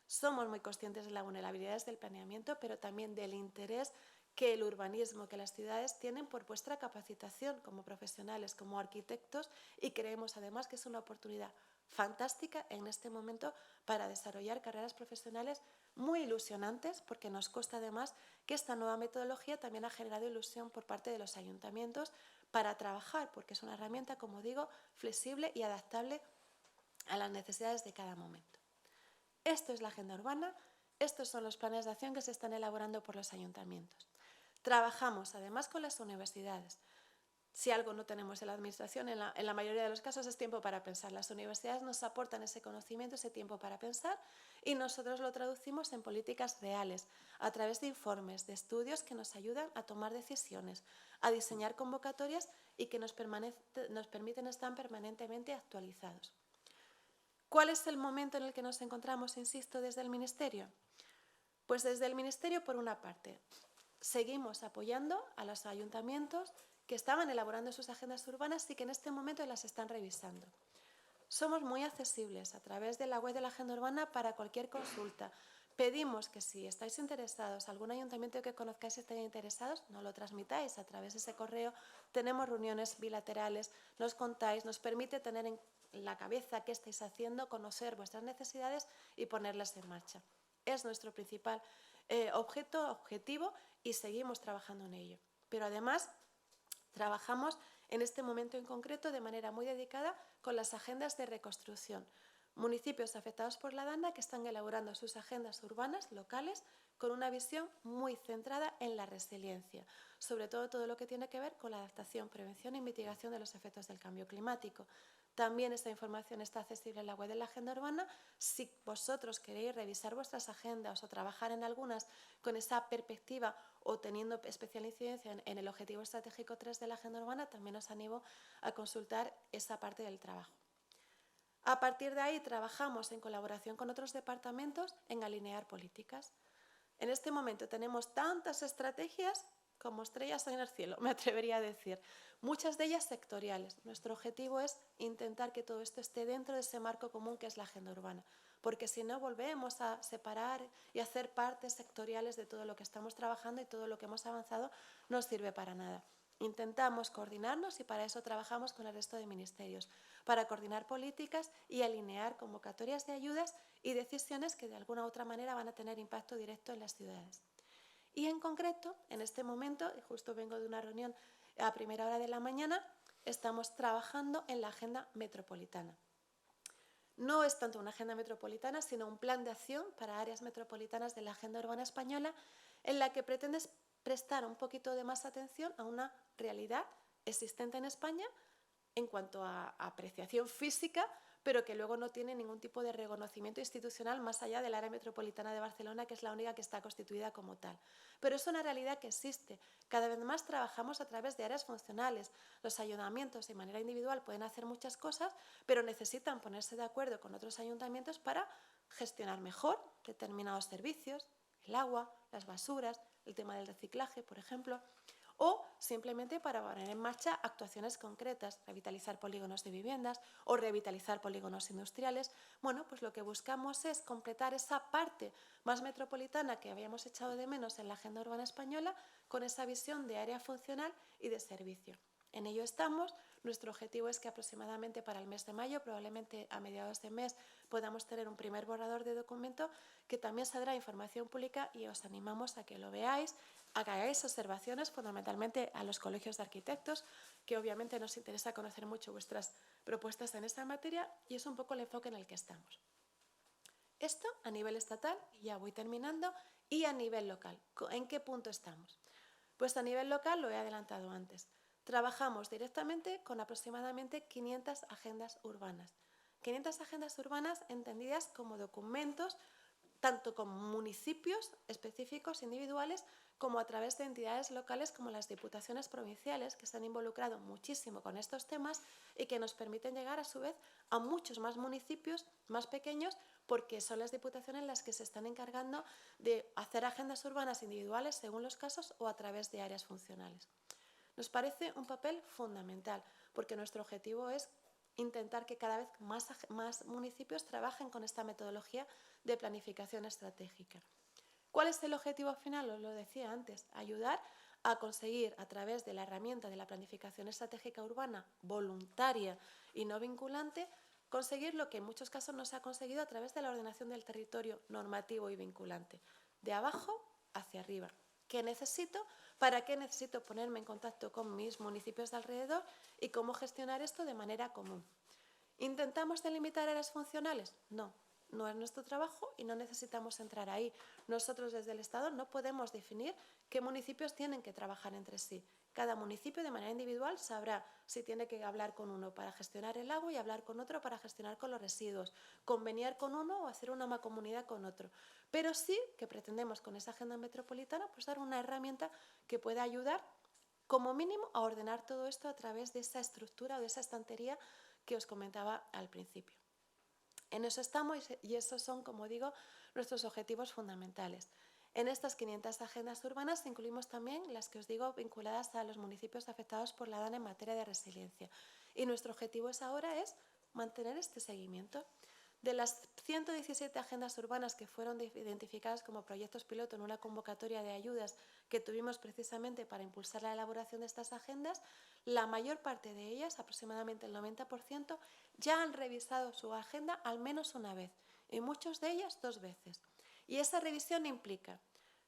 Somos muy conscientes de las vulnerabilidades del planeamiento, pero también del interés que el urbanismo, que las ciudades tienen por vuestra capacitación como profesionales, como arquitectos, y creemos además que es una oportunidad fantástica en este momento para desarrollar carreras profesionales muy ilusionantes, porque nos consta además que esta nueva metodología también ha generado ilusión por parte de los ayuntamientos para trabajar, porque es una herramienta, como digo, flexible y adaptable a las necesidades de cada momento. Esto es la agenda urbana, estos son los planes de acción que se están elaborando por los ayuntamientos. Trabajamos además con las universidades. Si algo no tenemos en la administración, en la mayoría de los casos es tiempo para pensar. Las universidades nos aportan ese conocimiento, ese tiempo para pensar, y nosotros lo traducimos en políticas reales, a través de informes, de estudios que nos ayudan a tomar decisiones, a diseñar convocatorias y que nos permiten estar permanentemente actualizados. ¿Cuál es el momento en el que nos encontramos, insisto, desde el Ministerio? Pues desde el Ministerio, por una parte, seguimos apoyando a los ayuntamientos que estaban elaborando sus agendas urbanas y que en este momento las están revisando. Somos muy accesibles a través de la web de la agenda urbana para cualquier consulta. Pedimos que si estáis interesados, algún ayuntamiento que conozcáis esté interesados, nos lo transmitáis a través de ese correo. Tenemos reuniones bilaterales, nos contáis, nos permite tener en la cabeza qué estáis haciendo, conocer vuestras necesidades y ponerlas en marcha. Es nuestro principal objetivo, y seguimos trabajando en ello. Pero además trabajamos en este momento en concreto de manera muy dedicada con las agendas de reconstrucción. Municipios afectados por la DANA que están elaborando sus agendas urbanas locales con una visión muy centrada en la resiliencia, sobre todo lo que tiene que ver con la adaptación, prevención y mitigación de los efectos del cambio climático. También esta información está accesible en la web de la Agenda Urbana. Si vosotros queréis revisar vuestras agendas o trabajar en algunas con esa perspectiva o teniendo especial incidencia en el Objetivo Estratégico 3 de la Agenda Urbana, también os animo a consultar esa parte del trabajo. A partir de ahí trabajamos en colaboración con otros departamentos en alinear políticas. En este momento tenemos tantas estrategias como estrellas en el cielo, me atrevería a decir, muchas de ellas sectoriales. Nuestro objetivo es intentar que todo esto esté dentro de ese marco común que es la agenda urbana, porque si no volvemos a separar y hacer partes sectoriales de todo lo que estamos trabajando y todo lo que hemos avanzado no sirve para nada. Intentamos coordinarnos y para eso trabajamos con el resto de ministerios, para coordinar políticas y alinear convocatorias de ayudas y decisiones que de alguna u otra manera van a tener impacto directo en las ciudades. Y en concreto, en este momento, y justo vengo de una reunión a primera hora de la mañana, estamos trabajando en la agenda metropolitana. No es tanto una agenda metropolitana, sino un plan de acción para áreas metropolitanas de la agenda urbana española en la que pretendes prestar un poquito de más atención a una realidad existente en España en cuanto a apreciación física, pero que luego no tiene ningún tipo de reconocimiento institucional más allá del área metropolitana de Barcelona, que es la única que está constituida como tal. Pero es una realidad que existe. Cada vez más trabajamos a través de áreas funcionales. Los ayuntamientos de manera individual pueden hacer muchas cosas, pero necesitan ponerse de acuerdo con otros ayuntamientos para gestionar mejor determinados servicios, el agua, las basuras, el tema del reciclaje, por ejemplo, o simplemente para poner en marcha actuaciones concretas, revitalizar polígonos de viviendas o revitalizar polígonos industriales. Bueno, pues lo que buscamos es completar esa parte más metropolitana que habíamos echado de menos en la agenda urbana española con esa visión de área funcional y de servicio. En ello estamos. Nuestro objetivo es que aproximadamente para el mes de mayo, probablemente a mediados de mes, podamos tener un primer borrador de documento que también saldrá información pública y os animamos a que lo veáis, a que hagáis observaciones fundamentalmente a los colegios de arquitectos, que obviamente nos interesa conocer mucho vuestras propuestas en esta materia y es un poco el enfoque en el que estamos. Esto a nivel estatal, y ya voy terminando, y a nivel local. ¿En qué punto estamos? Pues a nivel local, lo he adelantado antes, trabajamos directamente con aproximadamente 500 agendas urbanas. 500 agendas urbanas entendidas como documentos tanto con municipios específicos individuales como a través de entidades locales como las diputaciones provinciales que se han involucrado muchísimo con estos temas y que nos permiten llegar a su vez a muchos más municipios más pequeños porque son las diputaciones las que se están encargando de hacer agendas urbanas individuales según los casos o a través de áreas funcionales. Nos parece un papel fundamental porque nuestro objetivo es intentar que cada vez más municipios trabajen con esta metodología de planificación estratégica. ¿Cuál es el objetivo final? Os lo decía antes, ayudar a conseguir a través de la herramienta de la planificación estratégica urbana voluntaria y no vinculante, conseguir lo que en muchos casos no se ha conseguido a través de la ordenación del territorio normativo y vinculante, de abajo hacia arriba. ¿Qué necesito? ¿Para qué necesito ponerme en contacto con mis municipios de alrededor y cómo gestionar esto de manera común? ¿Intentamos delimitar áreas funcionales? No, no es nuestro trabajo y no necesitamos entrar ahí. Nosotros desde el Estado no podemos definir qué municipios tienen que trabajar entre sí. Cada municipio de manera individual sabrá si tiene que hablar con uno para gestionar el agua y hablar con otro para gestionar con los residuos, conveniar con uno o hacer una mancomunidad con otro. Pero sí que pretendemos con esa agenda metropolitana pues dar una herramienta que pueda ayudar como mínimo a ordenar todo esto a través de esa estructura o de esa estantería que os comentaba al principio. En eso estamos y esos son, como digo, nuestros objetivos fundamentales. En estas 500 agendas urbanas incluimos también las que os digo vinculadas a los municipios afectados por la DANA en materia de resiliencia. Y nuestro objetivo ahora es mantener este seguimiento. De las 117 agendas urbanas que fueron identificadas como proyectos piloto en una convocatoria de ayudas que tuvimos precisamente para impulsar la elaboración de estas agendas, la mayor parte de ellas, aproximadamente el 90%, ya han revisado su agenda al menos una vez y muchos de ellas 2 veces. Y esa revisión implica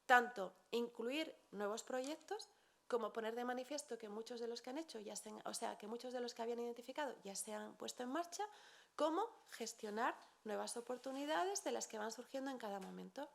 tanto incluir nuevos proyectos como poner de manifiesto que muchos de los que han hecho, que muchos de los que habían identificado ya se han puesto en marcha, como gestionar nuevas oportunidades de las que van surgiendo en cada momento.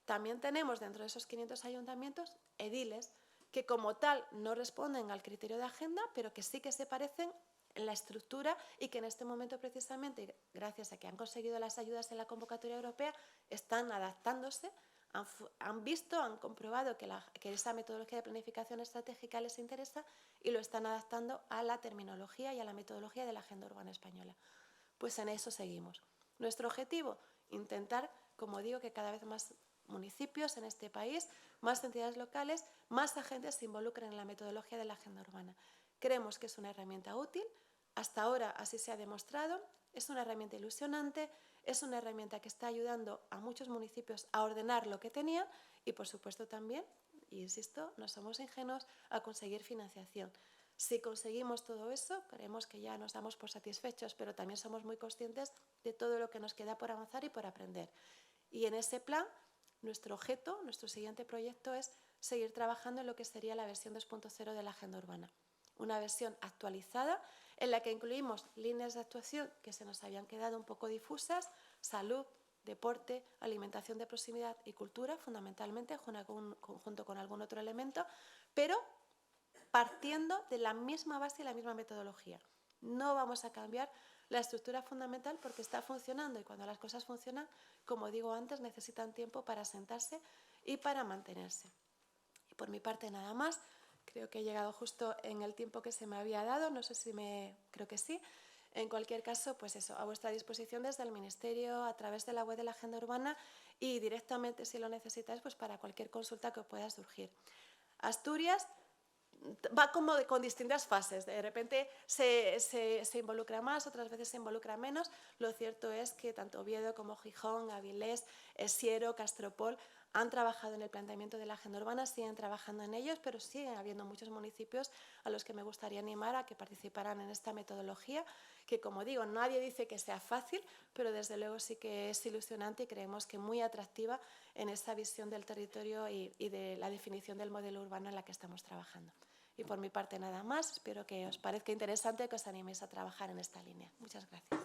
También tenemos dentro de esos 500 ayuntamientos ediles que como tal no responden al criterio de agenda, pero que sí que se parecen en la estructura y que en este momento precisamente, gracias a que han conseguido las ayudas en la convocatoria europea, están adaptándose, han comprobado que esa metodología de planificación estratégica les interesa y lo están adaptando a la terminología y a la metodología de la agenda urbana española. Pues en eso seguimos. Nuestro objetivo, intentar, como digo, que cada vez más municipios en este país, más entidades locales, más agentes se involucren en la metodología de la agenda urbana. Creemos que es una herramienta útil, hasta ahora así se ha demostrado, es una herramienta ilusionante, es una herramienta que está ayudando a muchos municipios a ordenar lo que tenían y, por supuesto, también, insisto, no somos ingenuos, a conseguir financiación. Si conseguimos todo eso, creemos que ya nos damos por satisfechos, pero también somos muy conscientes de todo lo que nos queda por avanzar y por aprender. Y en ese plan, nuestro objeto, nuestro siguiente proyecto es seguir trabajando en lo que sería la versión 2.0 de la agenda urbana. Una versión actualizada en la que incluimos líneas de actuación que se nos habían quedado un poco difusas, salud, deporte, alimentación de proximidad y cultura, fundamentalmente, junto con algún otro elemento, pero partiendo de la misma base y la misma metodología. No vamos a cambiar la estructura fundamental porque está funcionando y cuando las cosas funcionan, como digo antes, necesitan tiempo para asentarse y para mantenerse. Y por mi parte nada más, creo que he llegado justo en el tiempo que se me había dado, no sé creo que sí. En cualquier caso, pues eso, a vuestra disposición desde el Ministerio, a través de la web de la Agenda Urbana y directamente si lo necesitáis, pues para cualquier consulta que pueda surgir. Asturias va como con distintas fases, de repente se involucra más, otras veces se involucra menos. Lo cierto es que tanto Oviedo como Gijón, Avilés, Siero, Castropol han trabajado en el planteamiento de la agenda urbana, siguen trabajando en ellos, pero siguen habiendo muchos municipios a los que me gustaría animar a que participaran en esta metodología, que como digo, nadie dice que sea fácil, pero desde luego sí que es ilusionante y creemos que muy atractiva en esa visión del territorio y de la definición del modelo urbano en la que estamos trabajando. Y por mi parte nada más, espero que os parezca interesante que os animéis a trabajar en esta línea. Muchas gracias.